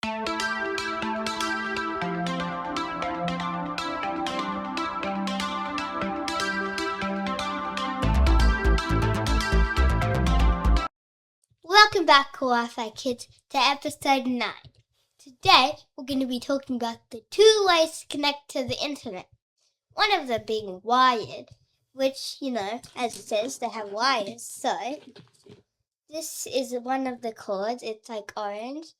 Welcome back, CoolWiFiKidz, to episode 9. Today, we're going to be talking about the 2 ways to connect to the internet. One of them being wired, which, as it says, they have wires. So, this is one of the cords. It's like orange.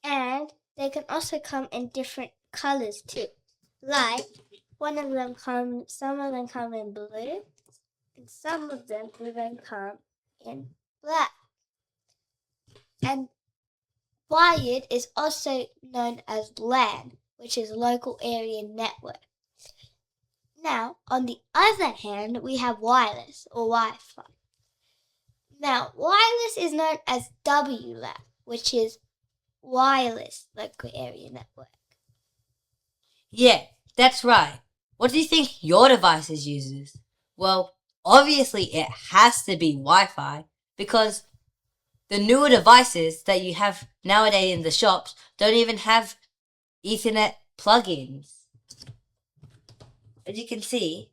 And they can also come in different colors too. Like, some of them come in blue, and some of them even come in black. And wired is also known as LAN, which is Local Area Network. Now, on the other hand, we have wireless or Wi-Fi. Now, wireless is known as WLAN, which is Wireless Local Area Network. Yeah, that's right. What do you think your device uses? Well, obviously it has to be Wi-Fi because the newer devices that you have nowadays in the shops don't even have Ethernet plugins. As you can see,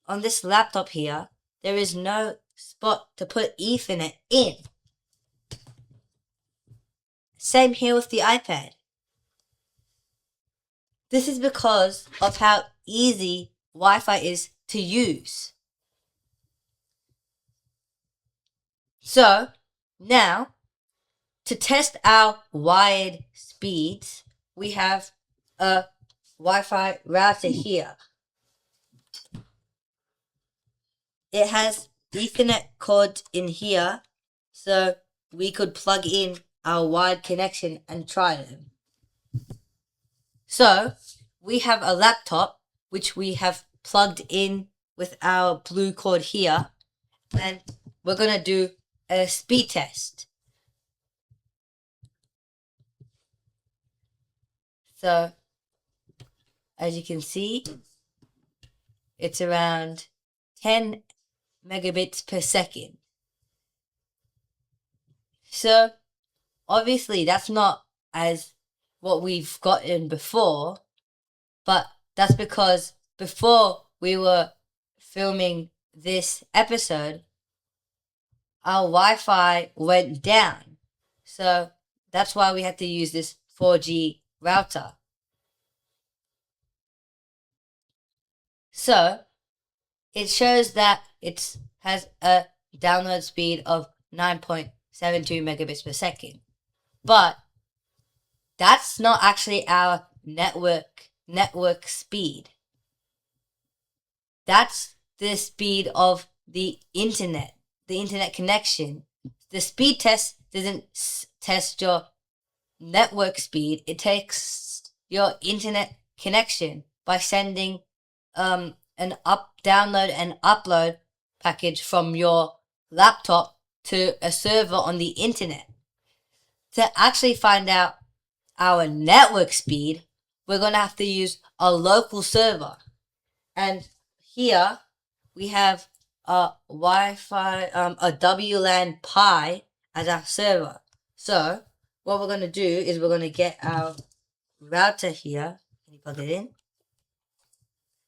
on this laptop here, there is no spot to put Ethernet in. Same here with the iPad. This is because of how easy Wi-Fi is to use. So, now, to test our wired speeds, we have a Wi-Fi router here. It has Ethernet cords in here, so we could plug in our wired connection and try them. So, we have a laptop which we have plugged in with our blue cord here, and we're going to do a speed test. So, as you can see, it's around 10 megabits per second. So, obviously, that's not as what we've gotten before, but that's because before we were filming this episode, our Wi-Fi went down. So, that's why we had to use this 4G router. So, it shows that it has a download speed of 9.72 megabits per second. But that's not actually our network speed. That's the speed of the internet connection. The speed test doesn't test your network speed. It takes your internet connection by sending download and upload package from your laptop to a server on the internet. To actually find out our network speed, we're going to have to use a local server. And here we have a Wi-Fi, a WLAN Pi as our server. So what we're going to do is we're going to get our router here. Can you plug it in?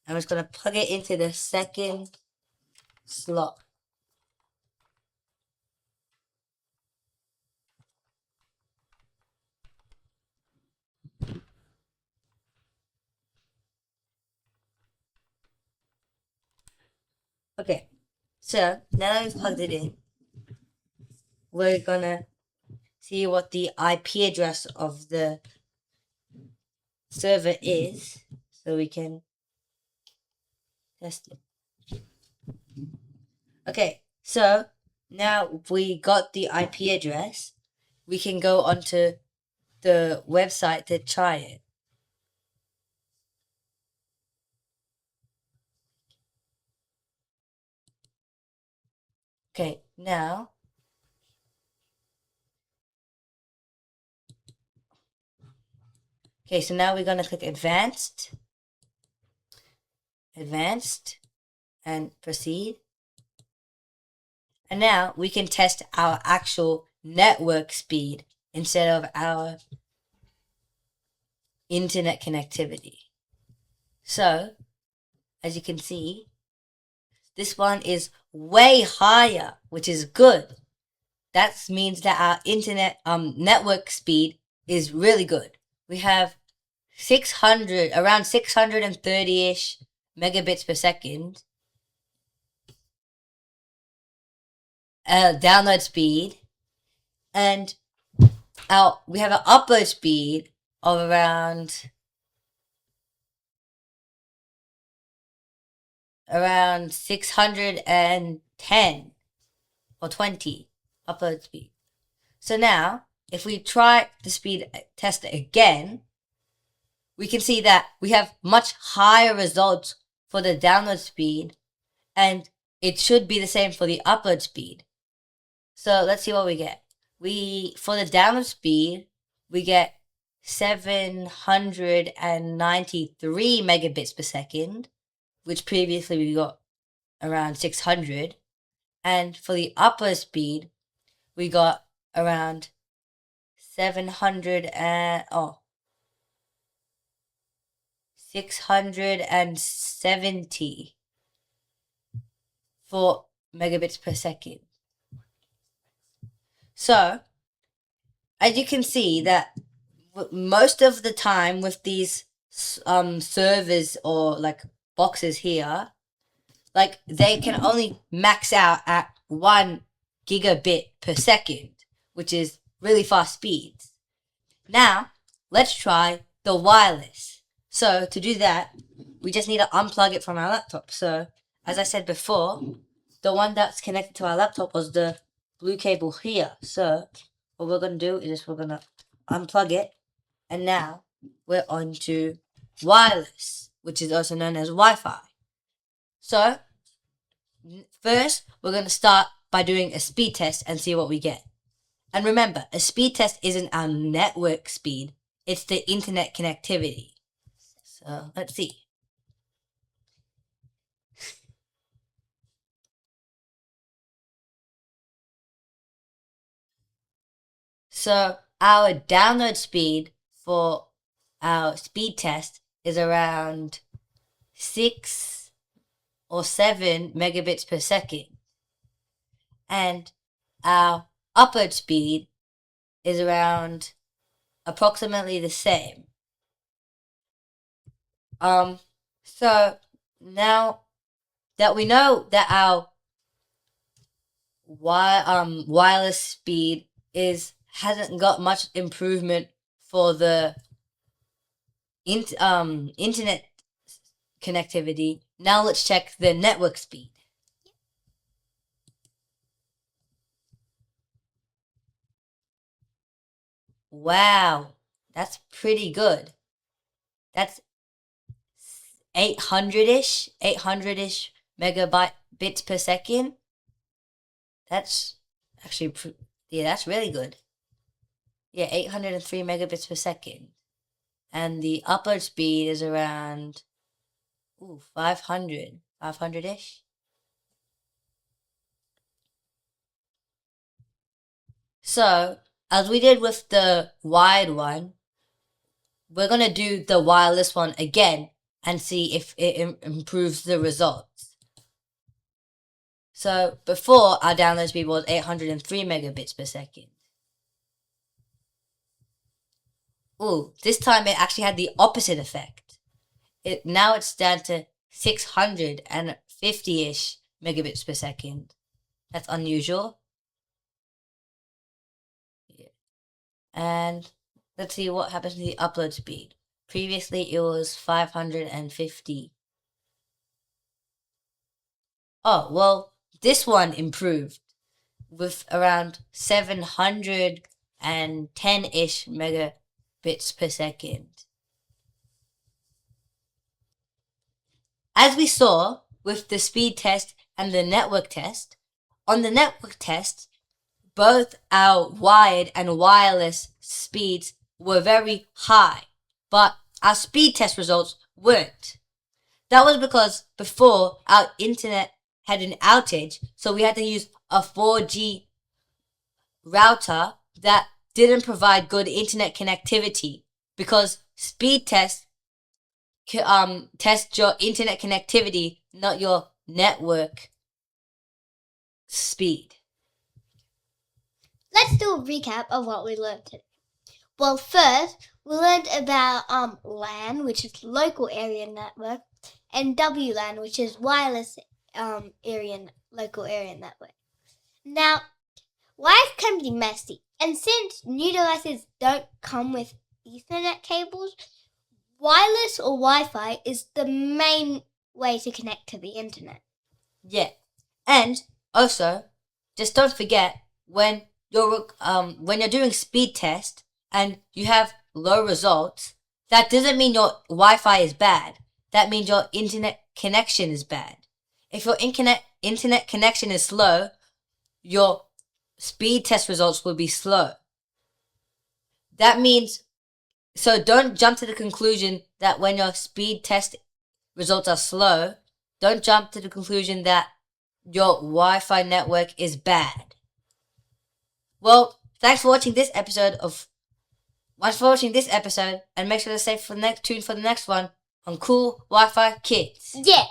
I'm just going to plug it into the second slot. Okay, so now that we've plugged it in, we're gonna see what the IP address of the server is so we can test it. Okay, so now we got the IP address, we can go onto the website to try it. Okay, now so now we're gonna click advanced, and proceed. And now we can test our actual network speed instead of our internet connectivity. So, as you can see, this one is way higher, which is good. That means that our internet network speed is really good. We have around 630-ish megabits per second download speed, and we have an upload speed of around 610 or 20 upload speed. So now, if we try the speed test again, we can see that we have much higher results for the download speed, and it should be the same for the upload speed. So let's see what we get. For the download speed, we get 793 megabits per second, which previously we got around 600. And for the upload speed, we got around 670 megabits per second. So, as you can see that most of the time with these servers or like boxes here, like they can only max out at 1 gigabit per second, which is really fast speeds. Now, let's try the wireless. So to do that, we just need to unplug it from our laptop. So as I said before, the one that's connected to our laptop was the blue cable here. So what we're going to do is we're going to unplug it, and now we're on to wireless, which is also known as Wi-Fi. So first, we're going to start by doing a speed test and see what we get. And remember, a speed test isn't our network speed, it's the internet connectivity. So let's see. So our download speed for our speed test is around 6 or 7 megabits per second. And our upload speed is around approximately the same. So now that we know that our wireless speed hasn't got much improvement for the internet connectivity, now let's check the network speed. Wow, that's pretty good. That's 800-ish megabits per second. That's actually, that's really good. Yeah, 803 megabits per second. And the upload speed is around 500-ish. So, as we did with the wired one, we're going to do the wireless one again and see if it improves the results. So, before, our download speed was 803 megabits per second. This time it actually had the opposite effect. Now it's down to 650-ish megabits per second. That's unusual. Yeah. And let's see what happens to the upload speed. Previously it was 550. Oh, well, this one improved with around 710-ish megabits per second. As we saw with the speed test and the network test, on the network test, both our wired and wireless speeds were very high, but our speed test results weren't. That was because before our internet had an outage, so we had to use a 4G router that didn't provide good internet connectivity because speed tests test your internet connectivity, not your network speed. Let's do a recap of what we learned today. Well, first, we learned about LAN, which is local area network, and WLAN, which is wireless local area network. Now, wires can be messy, and since new devices don't come with Ethernet cables, wireless or Wi-Fi is the main way to connect to the internet. Yeah, and also, just don't forget when you're doing speed test and you have low results, that doesn't mean your Wi-Fi is bad. That means your internet connection is bad. If your internet connection is slow, your speed test results will be slow. That means, so don't jump to the conclusion that when your speed test results are slow, don't jump to the conclusion that your Wi-Fi network is bad. Well, thanks for watching this episode, and make sure to stay tuned for the next one on CoolWiFiKidz. Yeah.